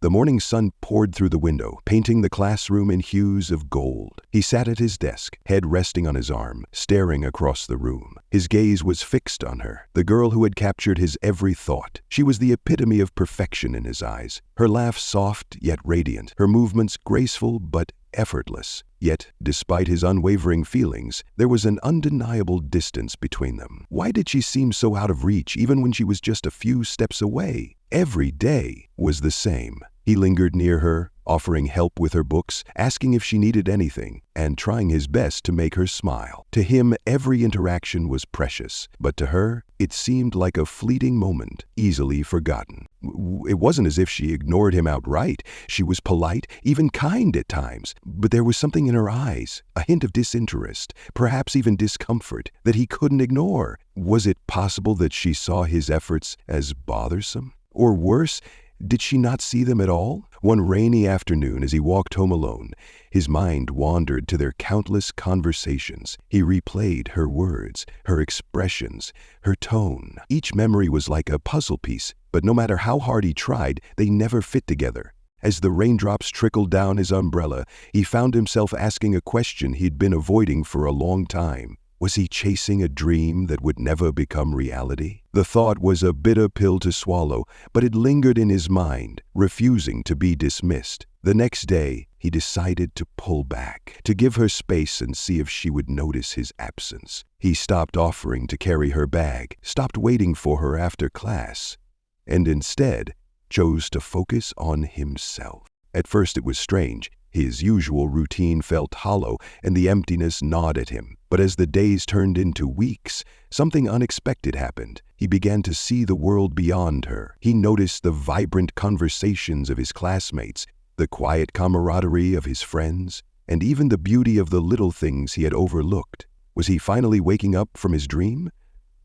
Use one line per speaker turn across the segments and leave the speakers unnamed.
The morning sun poured through the window, painting the classroom in hues of gold. He sat at his desk, head resting on his arm, staring across the room. His gaze was fixed on her, the girl who had captured his every thought. She was the epitome of perfection in his eyes, her laugh soft yet radiant, her movements graceful but effortless. Yet, despite his unwavering feelings, there was an undeniable distance between them. Why did she seem so out of reach even when she was just a few steps away? Every day was the same. He lingered near her, offering help with her books, asking if she needed anything, and trying his best to make her smile. To him, every interaction was precious, but to her, it seemed like a fleeting moment, easily forgotten. It wasn't as if she ignored him outright. She was polite, even kind at times, but there was something in her eyes, a hint of disinterest, perhaps even discomfort, that he couldn't ignore. Was it possible that she saw his efforts as bothersome? Or worse, did she not see them at all? One rainy afternoon, as he walked home alone, his mind wandered to their countless conversations. He replayed her words, her expressions, her tone. Each memory was like a puzzle piece, but no matter how hard he tried, they never fit together. As the raindrops trickled down his umbrella, he found himself asking a question he'd been avoiding for a long time. Was he chasing a dream that would never become reality? The thought was a bitter pill to swallow, but it lingered in his mind, refusing to be dismissed. The next day, he decided to pull back, to give her space and see if she would notice his absence. He stopped offering to carry her bag, stopped waiting for her after class, and instead chose to focus on himself. At first it was strange. His usual routine felt hollow, and the emptiness gnawed at him. But as the days turned into weeks, something unexpected happened. He began to see the world beyond her. He noticed the vibrant conversations of his classmates, the quiet camaraderie of his friends, and even the beauty of the little things he had overlooked. Was he finally waking up from his dream?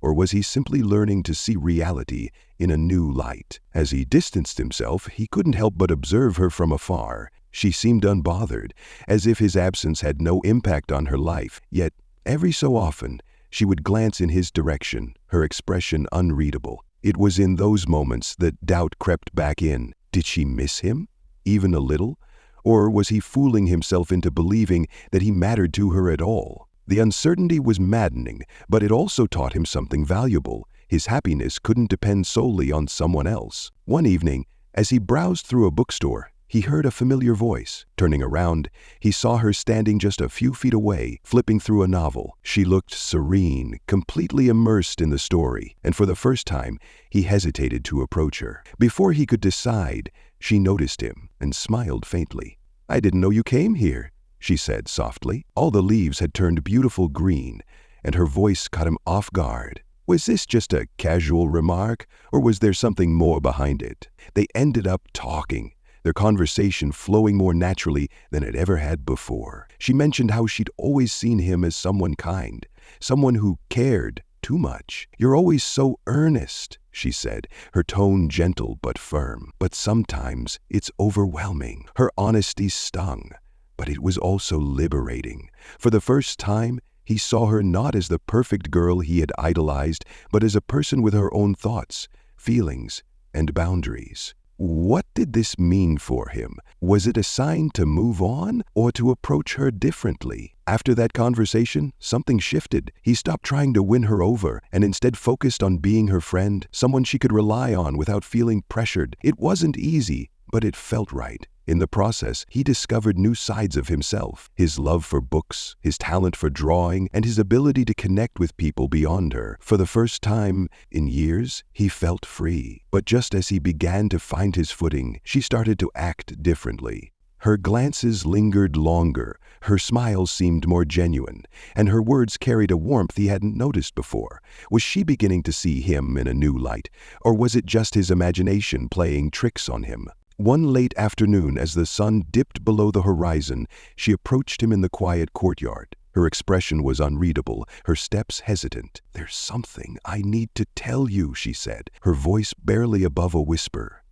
Or was he simply learning to see reality in a new light? As he distanced himself, he couldn't help but observe her from afar. She seemed unbothered, as if his absence had no impact on her life. Yet, every so often, she would glance in his direction, her expression unreadable. It was in those moments that doubt crept back in. Did she miss him, even a little? Or was he fooling himself into believing that he mattered to her at all? The uncertainty was maddening, but it also taught him something valuable. His happiness couldn't depend solely on someone else. One evening, as he browsed through a bookstore, he heard a familiar voice. Turning around, he saw her standing just a few feet away, flipping through a novel. She looked serene, completely immersed in the story, and for the first time, he hesitated to approach her. Before he could decide, she noticed him and smiled faintly. "I didn't know you came here," she said softly. All the leaves had turned beautiful green, and her voice caught him off guard. Was this just a casual remark, or was there something more behind it? They ended up talking, their conversation flowing more naturally than it ever had before. She mentioned how she'd always seen him as someone kind, someone who cared too much. "You're always so earnest," she said, her tone gentle but firm. "But sometimes it's overwhelming." Her honesty stung, but it was also liberating. For the first time, he saw her not as the perfect girl he had idolized, but as a person with her own thoughts, feelings, and boundaries. What did this mean for him? Was it a sign to move on or to approach her differently? After that conversation, something shifted. He stopped trying to win her over and instead focused on being her friend, someone she could rely on without feeling pressured. It wasn't easy, but it felt right. In the process, he discovered new sides of himself, his love for books, his talent for drawing, and his ability to connect with people beyond her. For the first time in years, he felt free. But just as he began to find his footing, she started to act differently. Her glances lingered longer, her smiles seemed more genuine, and her words carried a warmth he hadn't noticed before. Was she beginning to see him in a new light, or was it just his imagination playing tricks on him? One late afternoon, as the sun dipped below the horizon, she approached him in the quiet courtyard. Her expression was unreadable, her steps hesitant. "There's something I need to tell you," she said, her voice barely above a whisper.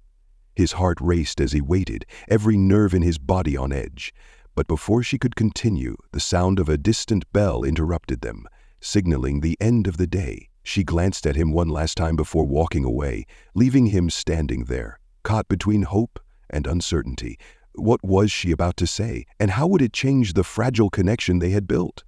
His heart raced as he waited, every nerve in his body on edge. But before she could continue, the sound of a distant bell interrupted them, signaling the end of the day. She glanced at him one last time before walking away, leaving him standing there, caught between hope and uncertainty. What was she about to say, and how would it change the fragile connection they had built?